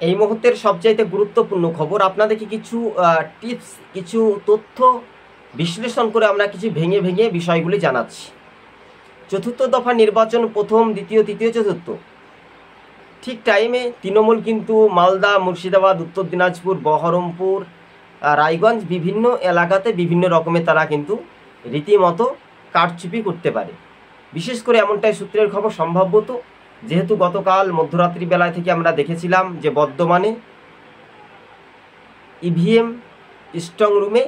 এই মুহূর্তের সবচাইতে গুরুত্বপূর্ণ খবর, আপনাদেরকে কিছু টিপস, কিছু তথ্য বিশ্লেষণ করে আমরা কিছু ভেঙে ভেঙে বিষয়গুলি জানাচ্ছি। চতুর্থ দফা নির্বাচন, প্রথম, দ্বিতীয়, তৃতীয়, চতুর্থ, ঠিক টাইমে তৃণমূল কিন্তু মালদা, মুর্শিদাবাদ, উত্তর দিনাজপুর, বহরমপুর, রায়গঞ্জ বিভিন্ন এলাকাতে বিভিন্ন রকমের তারা কিন্তু রীতিমতো কারচুপি করতে পারে। বিশেষ করে এমনটাই সূত্রের খবর, সম্ভবত যেহেতু গতকাল মধ্যরাত্রি বেলায় থেকে আমরা দেখেছিলাম যে বর্ধমানে ইভিএম স্ট্রং রুমে,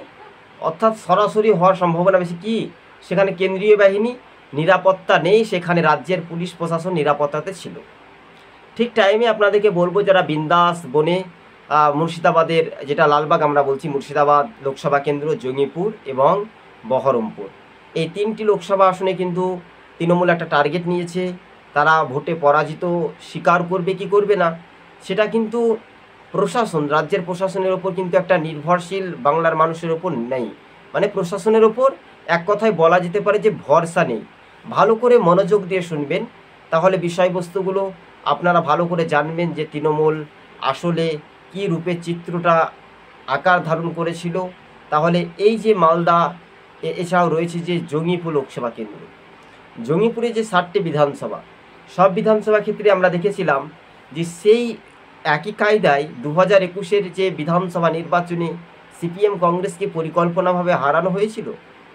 অর্থাৎ সরাসরি হওয়ার সম্ভাবনা বেশি। কি সেখানে কেন্দ্রীয় বাহিনী নিরাপত্তা নেই, সেখানে রাজ্যের পুলিশ প্রশাসন নিরাপত্তাতে ছিল। ঠিক টাইমে আপনাদেরকে বলবো যারা বিন্দাস বনে মুর্শিদাবাদের, যেটা লালবাগ আমরা বলছি, মুর্শিদাবাদ লোকসভা কেন্দ্র, জঙ্গিপুর এবং বহরমপুর, এই তিনটি লোকসভা আসনে কিন্তু তৃণমূল একটা টার্গেট নিয়েছে। তারা ভোটে পরাজিত স্বীকার করবে কি করবে না, সেটা কিন্তু প্রশাসন, রাজ্যের প্রশাসনের ওপর কিন্তু একটা নির্ভরশীল বাংলার মানুষের ওপর নেই। মানে প্রশাসনের ওপর এক কথায় বলা যেতে পারে যে ভরসা নেই। ভালো করে মনোযোগ দিয়ে শুনবেন, তাহলে বিষয়বস্তুগুলো আপনারা ভালো করে জানবেন যে তৃণমূল আসলে কী রূপে চিত্রটা আকার ধারণ করেছিল। তাহলে এই যে মালদা, এছাড়াও রয়েছে যে জঙ্গিপুর লোকসভা কেন্দ্র, জঙ্গিপুরে যে 7টি বিধানসভা, সব বিধানসভা ক্ষেত্রে আমরা দেখেছিলাম যে সেই একই কায়দায় 2021-এর যে বিধানসভা নির্বাচনে সিপিএম কংগ্রেসকে পরিকল্পনাভাবে হারানো হয়েছিল,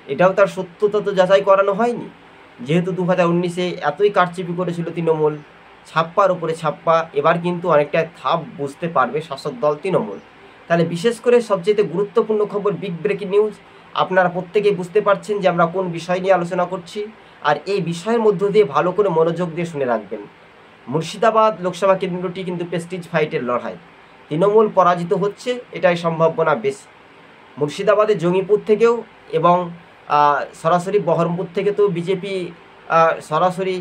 এটাও তার সত্যতা তো যাচাই করানো হয়নি। যেহেতু 2019-এ এতই কারচুপি করেছিল তৃণমূল, ছাপ্পার উপরে ছাপ্পা, এবার কিন্তু অনেকটা থাপ বুঝতে পারবে শাসক দল তৃণমূল। তাহলে বিশেষ করে সবচেয়ে গুরুত্বপূর্ণ খবর, বিগ ব্রেকিং নিউজ, আপনারা প্রত্যেকেই বুঝতে পারছেন যে আমরা কোন বিষয় নিয়ে আলোচনা করছি, আর এই বিষয়ের মধ্য দিয়ে ভালো করে মনোযোগ দিয়ে শুনে রাখবেন। মুর্শিদাবাদ লোকসভা কেন্দ্রটি কিন্তু প্রেস্টিজ ফাইটের লড়াই, তৃণমূল পরাজিত হচ্ছে এটাই সম্ভাবনা বেশি। মুর্শিদাবাদের জঙ্গিপুর থেকেও এবং সরাসরি বহরমপুর থেকে তো বিজেপি, সরাসরি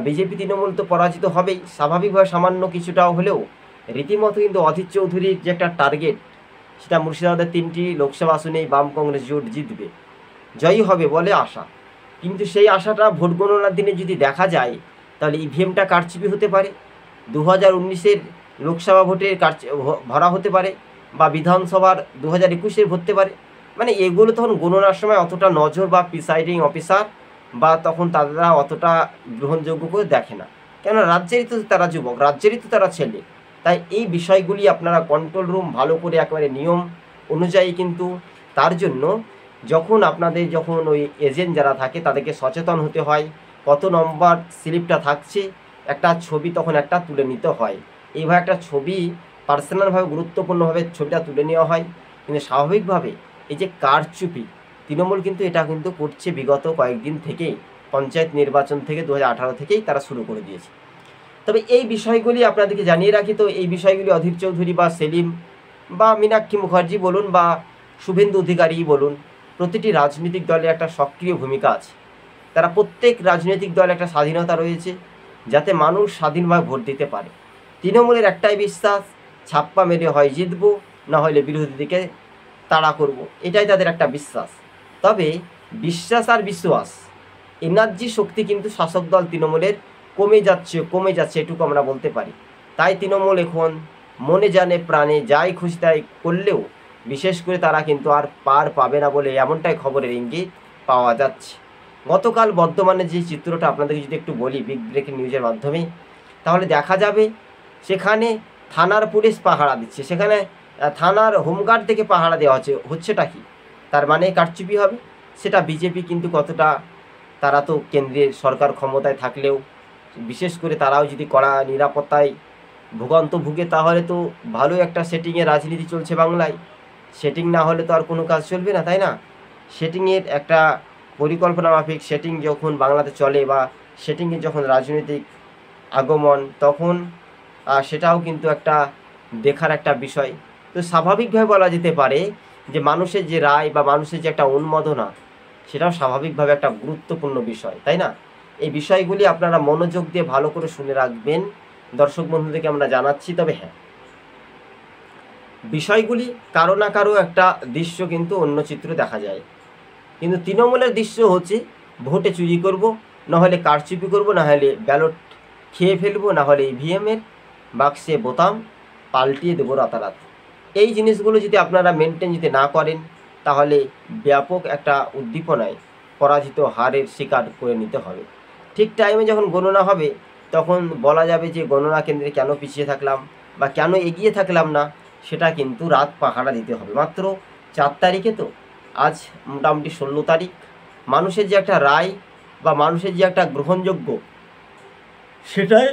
বিজেপি তৃণমূল তো পরাজিত হবেই স্বাভাবিকভাবে, সামান্য কিছুটাও হলেও রীতিমতো কিন্তু অধীর চৌধুরীর যে একটা টার্গেট, সেটা মুর্শিদাবাদের 3টি লোকসভা আসনেই বাম কংগ্রেস জোট জিতবে, জয়ী হবে বলে আশা। কিন্তু সেই আশাটা ভোট গণনার দিনে যদি দেখা যায়, তাহলে ইভিএমটা কারচুপি হতে পারে, 2019-এর লোকসভা ভোটের ভরা হতে পারে, বা বিধানসভার 2021-এর ভরতে পারে। মানে এগুলো তখন গণনার সময় অতটা নজর বা প্রিসাইডিং অফিসার বা তখন তারা অতটা গ্রহণযোগ্য করে দেখে না, কেন রাজ্যেরই তো তারা যুবক, রাজ্যেরই তো তারা ছেলে। তাই এই বিষয়গুলি আপনারা কন্ট্রোল রুম ভালো করে একেবারে নিয়ম অনুযায়ী, কিন্তু তার জন্য যখন ওই এজেন্ট যারা থাকে তাদেরকে সচেতন হতে হয়, কত নম্বর স্লিপটা থাকছে, একটা ছবি তখন একটা তুলে নিতে হয়। এইভাবে একটা ছবি পার্সোনালভাবে গুরুত্বপূর্ণভাবে ছবিটা তুলে নেওয়া হয়। কিন্তু স্বাভাবিকভাবে এই যে কারচুপি, তৃণমূল কিন্তু এটা কিন্তু করছে বিগত কয়েকদিন থেকেই, পঞ্চায়েত নির্বাচন থেকে 2018 থেকেই তারা শুরু করে দিয়েছে। তবে এই বিষয়গুলি আপনাদেরকে জানিয়ে রাখি, তো এই বিষয়গুলি অধীর চৌধুরী বা সেলিম বা মীনাক্ষী মুখার্জি বলুন বা শুভেন্দু অধিকারী বলুন, প্রতিটি রাজনৈতিক দলের একটা সক্রিয় ভূমিকা আছে। তারা প্রত্যেক রাজনৈতিক দল একটা স্বাধীনতা রয়েছে যাতে মানুষ স্বাধীনভাবে ভোট দিতে পারে। তৃণমূলের একটাই বিশ্বাস, ছাপ্পা মেরে হয় জিতবো, না হলে বিরোধীদেরকে তাড়া করব, এটাই তাদের একটা বিশ্বাস। তবে বিশ্বাস আর বিশ্বাস, এনার্জি শক্তি কিন্তু শাসক দল তৃণমূলের কমে যাচ্ছে এটুকু আমরা বলতে পারি। তাই তৃণমূল এখন মনে জানে প্রাণে যাই খুশি তাই করলেও বিশেষ করে তারা কিন্তু আর পার পাবে না বলে এমনটাই খবরের ইঙ্গিত পাওয়া যাচ্ছে। গতকাল বর্ধমানে যে চিত্রটা আপনাদেরকে যদি একটু বলি বিগ ব্রেকিং নিউজের মাধ্যমে, তাহলে দেখা যাবে সেখানে থানার পুলিশ পাহারা দিচ্ছে, সেখানে থানার হোমগার্ড থেকে পাহারা দেওয়া হচ্ছেটা কি, তার মানে কারচুপি হবে। সেটা বিজেপি কিন্তু কতটা, তারা তো কেন্দ্রের সরকার ক্ষমতায় থাকলেও, বিশেষ করে তারাও যদি কড়া নিরাপত্তায় ভুগে, তাহলে তো ভালো একটা সেটিংয়ে রাজনীতি চলছে বাংলায়। সেটিং না হলে তো আর কোনো কাজ চলবে না, তাই না? সেটিংয়ের একটা পরিকল্পনা মাফিক সেটিং যখন বাংলাতে চলে, বা সেটিংয়ে যখন রাজনৈতিক আগমন, তখন সেটাও কিন্তু একটা দেখার একটা বিষয়। তো স্বাভাবিকভাবে বলা যেতে পারে যে মানুষের যে রায় বা মানুষের যে একটা উন্মাদনা, সেটাও স্বাভাবিকভাবে একটা গুরুত্বপূর্ণ বিষয়, তাই না? এই বিষয়গুলি আপনারা মনোযোগ দিয়ে ভালো করে শুনে রাখবেন, দর্শক বন্ধুদেরকে আমরা জানাচ্ছি। তবে হ্যাঁ, বিষয়গুলি কারো না কারো একটা দৃশ্য কিন্তু অন্য চিত্র দেখা যায়, কিন্তু তৃণমূলের দৃশ্য হচ্ছে ভোটে চুরি করব, নাহলে কারচুপি করব, নাহলে ব্যালট খেয়ে ফেলবো, নাহলে ইভিএমের বাক্সে বোতাম পাল্টিয়ে দেবো রাতারাত। এই জিনিসগুলো যদি আপনারা মেনটেন যদি না করেন, তাহলে ব্যাপক একটা উদ্দীপনায় পরাজিত হারের শিকার করে নিতে হবে। ঠিক টাইমে যখন গণনা হবে, তখন বলা যাবে যে গণনা কেন্দ্রে কেন পিছিয়ে থাকলাম বা কেন এগিয়ে থাকলাম না, সেটা কিন্তু রাত পাহারা দিতে হবে। মাত্র 4 তারিখে তো, আজ মোটামুটি 16 তারিখ। মানুষের যে একটা রায় বা মানুষের যে একটা গ্রহণযোগ্য, সেটাই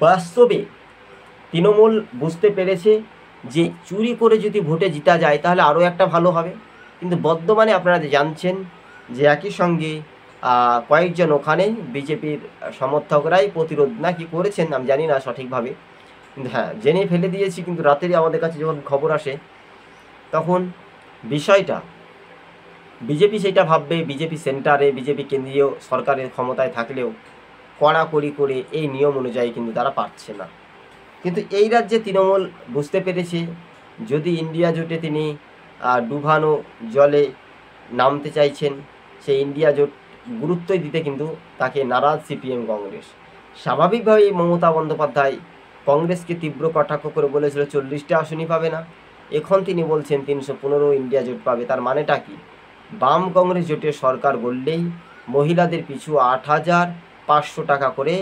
বাস্তবে তৃণমূল বুঝতে পেরেছে যে চুরি করে যদি ভোটে জিতা যায় তাহলে আরও একটা ভালো হবে। কিন্তু বর্তমানে আপনারা জানছেন যে একই সঙ্গে কয়েকজন ওখানে বিজেপির সমর্থকরাই প্রতিরোধ নাকি করেছেন, আমি জানি না সঠিকভাবে, কিন্তু হ্যাঁ জেনে ফেলে দিয়েছি। কিন্তু রাতেরই আমাদের কাছে যখন খবর আসে, তখন বিষয়টা বিজেপি সেটা ভাববে, বিজেপি সেন্টারে, বিজেপি কেন্দ্রীয় সরকারের ক্ষমতায় থাকলেও কড়াকড়ি করে এই নিয়ম অনুযায়ী কিন্তু তারা পারছে না। কিন্তু এই রাজ্যে তৃণমূল বুঝতে পেরেছে, যদি ইন্ডিয়া জোটে তিনি ডুবানো জলে নামতে চাইছেন, সেই ইন্ডিয়া জোট গুরুত্বই দিতে কিন্তু তাকে নারাজ সিপিএম কংগ্রেস। স্বাভাবিকভাবেই মমতা বন্দ্যোপাধ্যায় কংগ্রেসকে তীব্র কটাক্ষ করে বলেছিল 40টা আসনই পাবে না। এখন তিনি বলছেন 315 ইন্ডিয়া জোট পাবে। তার মানেটা কি? বাম কংগ্রেস জোটের সরকার গড়লেই মহিলাদের পিছু 8,500 টাকা করে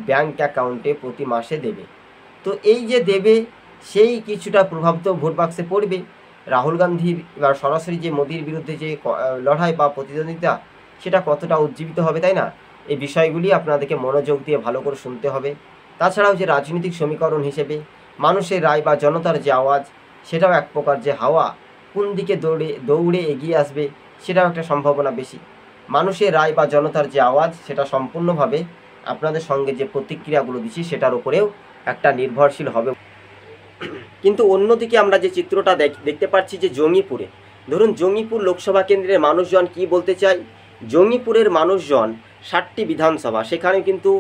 ব্যাংক অ্যাকাউন্টে প্রতি মাসে দেবে। তো এই যে দেবে, সেই কিছুটা প্রভাব তো ভোট বাক্সে পড়বে। রাহুল গান্ধীর বা সরাসরি যে মোদির বিরুদ্ধে যে লড়াই বা প্রতিদ্বন্দ্বিতা, সেটা কতটা উজ্জীবিত হবে, তাই না? এই বিষয়গুলি আপনাদেরকে মনোযোগ দিয়ে ভালো করে শুনতে হবে। তাছাড়াও যে রাজনৈতিক সমীকরণ হিসেবে মানুষের রায় বা জনতার যে আওয়াজ, সেটাও এক প্রকার যে হাওয়া কোন দিকে দৌড়ে এগিয়ে আসবে, সেটাও একটা সম্ভাবনা বেশি। মানুষের রায় বা জনতার যে আওয়াজ, সেটা সম্পূর্ণভাবে আপনাদের সঙ্গে যে প্রতিক্রিয়াগুলো দিচ্ছি সেটার উপরেও একটা নির্ভরশীল হবে। কিন্তু অন্যদিকে আমরা যে চিত্রটা দেখতে পাচ্ছি যে জঙ্গিপুরে, ধরুন জঙ্গিপুর লোকসভা কেন্দ্রের মানুষজন কি বলতে চাই, জঙ্গিপুরের মানুষজন 60টি বিধানসভা, সেখানে কিন্তু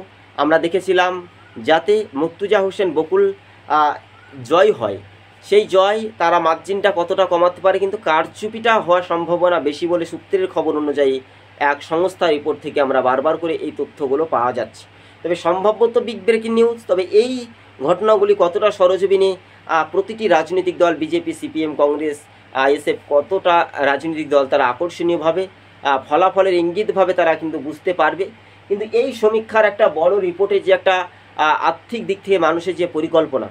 আমরা দেখেছিলাম যাতে মুর্তুজা হোসেন বকুল জয় হয়, সেই জয় তারা মার্জিনটা কতটা কমাতে পারে, কিন্তু কারচুপিটা হওয়ার সম্ভাবনা বেশি বলে সূত্রের খবর অনুযায়ী এক সংস্থা রিপোর্ট থেকে আমরা বারবার করে এই তথ্যগুলো পাওয়া যাচ্ছে। তবে সম্ভবত বিগ ব্রেকিং নিউজ। তবে এই ঘটনাগুলি কতটা সরজমিনে প্রতিটি রাজনৈতিক দল, বিজেপি, সিপিএম, কংগ্রেস, আইএসএফ, কতটা রাজনৈতিক দল তারা আকর্ষণীয়ভাবে ফলাফলের ইঙ্গিতভাবে তারা কিন্তু বুঝতে পারবে। কিন্তু এই সমীক্ষার একটা বড় রিপোর্টে যে একটা আর্থিক দিক থেকে মানুষের যে পরিকল্পনা,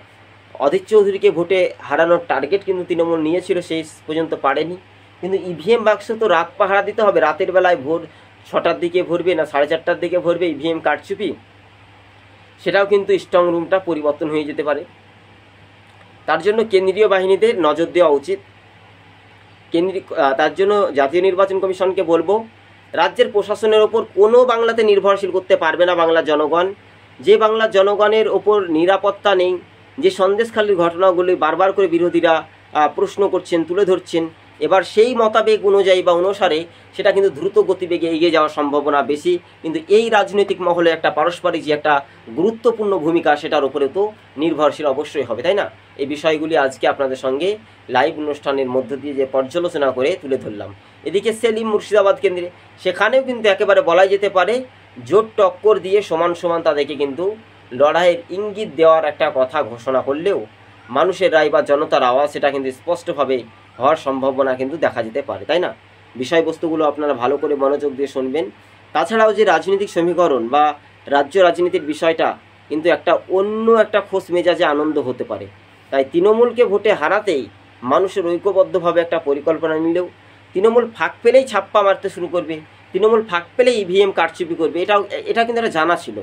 অধীর চৌধুরীকে ভোটে হারানোর টার্গেট কিন্তু তৃণমূল নিয়েছিল, সেই পর্যন্ত পারেনি। কিন্তু ইভিএম বাক্স তো রাত পাহারা দিতে হবে। রাতের বেলায় ভোর 6টার দিকে ভরবে না 4:30টার দিকে ভরবে ইভিএম কারচুপি, সেটাও কিন্তু স্ট্রং রুমটা পরিবর্তন হয়ে যেতে পারে। তার জন্য কেন্দ্রীয় বাহিনীদের নজর দেওয়া উচিত। তার জন্য জাতীয় নির্বাচন কমিশনকে বলবো, রাজ্যের প্রশাসনের ওপর কোনো বাংলাতে নির্ভরশীল করতে পারবে না বাংলার জনগণ। যে বাংলার জনগণের ওপর নিরাপত্তা নেই, যে সন্দেশখালির ঘটনাগুলি বারবার করে বিরোধীরা প্রশ্ন করছেন, তুলে ধরছেন, এবার সেই মতাবেগ অনুযায়ী বা অনুসারে সেটা কিন্তু দ্রুত গতিবেগে এগিয়ে যাওয়ার সম্ভাবনা বেশি। কিন্তু এই রাজনৈতিক মহলে একটা পারস্পরিক যে একটা গুরুত্বপূর্ণ ভূমিকা, সেটার উপরে তো নির্ভরশীল অবশ্যই হবে, তাই না? এই বিষয়গুলি আজকে আপনাদের সঙ্গে লাইভ অনুষ্ঠানের মধ্য দিয়ে যে পর্যালোচনা করে তুলে ধরলাম। এদিকে সেলিম মুর্শিদাবাদ কেন্দ্রে, সেখানেও কিন্তু একেবারে বলাই যেতে পারে জোট টক্কর দিয়ে সমান সমান তাদেরকে কিন্তু লড়াইয়ের ইঙ্গিত দেওয়ার একটা কথা ঘোষণা করলেও মানুষের রায় বা জনতার আওয়াজ, সেটা কিন্তু স্পষ্টভাবে হওয়ার সম্ভাবনা কিন্তু দেখা যেতে পারে, তাই না? বিষয়বস্তুগুলো আপনারা ভালো করে মনোযোগ দিয়ে শুনবেন। তাছাড়াও যে রাজনৈতিক সমীকরণ বা রাজ্য রাজনীতির বিষয়টা কিন্তু একটা অন্য একটা খোশ মেজাজে আনন্দ হতে পারে। তাই তৃণমূলকে ভোটে হারাতেই মানুষের ঐক্যবদ্ধভাবে একটা পরিকল্পনা নিলেও তৃণমূল ফাঁক পেলেই ছাপ্পা মারতে শুরু করবে, তৃণমূল ফাঁক পেলেই ইভিএম কারচুপি করবে, এটা কিন্তু একটা জানা ছিল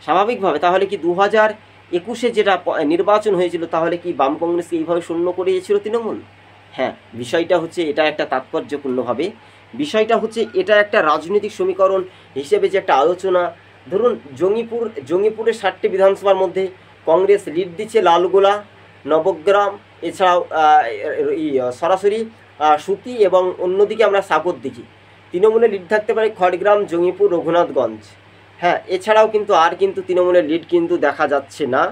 স্বাভাবিকভাবে। তাহলে কি 2021-এ যেটা নির্বাচন হয়েছিল, তাহলে কি বাম কংগ্রেসকে এইভাবে শূন্য করে দিয়েছিল তৃণমূল? হ্যাঁ, বিষয়টা হচ্ছে এটা একটা তাৎপর্যপূর্ণভাবে, বিষয়টা হচ্ছে এটা একটা রাজনৈতিক সমীকরণ হিসেবে যে একটা আলোচনা। ধরুন জঙ্গিপুরের 60টি বিধানসভার মধ্যে কংগ্রেস লিড দিচ্ছে লালগোলা, নবগ্রাম, এছাড়াও সরাসরি সুতি, এবং অন্যদিকে আমরা সাগর দিঘি। তৃণমূলের লিড থাকতে পারে খড়গ্রাম, জঙ্গিপুর, রঘুনাথগঞ্জ। হ্যাঁ, এছাড়াও কিন্তু তৃণমূলের লিড কিন্তু দেখা যাচ্ছে না।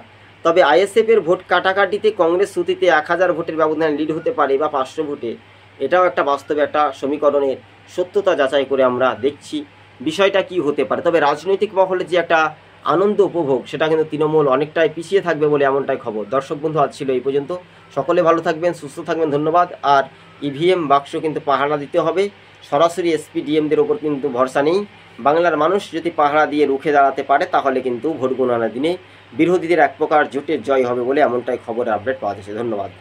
তবে আইএসএফের ভোট কাটাকাটিতে কংগ্রেস সুতিতে 1000 ভোটের ব্যবধানে লিড হতে পারে বা 500 ভোটে, এটাও একটা বাস্তবে একটা সমীকরণের সত্যতা যাচাই করে আমরা দেখছি বিষয়টা কি হতে পারে। তবে রাজনৈতিক মহলে যে একটা আনন্দ উপভোগ সেটা কিন্তু তৃণমূল অনেকটাই পিছিয়ে থাকবে বলে এমনটাই খবর। দর্শক বন্ধু, আজ ছিল এই পর্যন্ত। সকলে ভালো থাকবেন, সুস্থ থাকবেন, ধন্যবাদ। আর ইভিএম বাক্স কিন্তু পাহারা দিতে হবে, সরাসরি এসপি ডিএমদের ওপর কিন্তু ভরসা নেই। বাংলার মানুষ যদি পাহারা দিয়ে রুখে দাঁড়াতে পারে তাহলে কিন্তু ভোট গণনার দিনে বিরোধীদের এক প্রকার জোটের জয় হবে বলে এমনটাই খবরের আপডেট পাওয়া যাচ্ছে। ধন্যবাদ।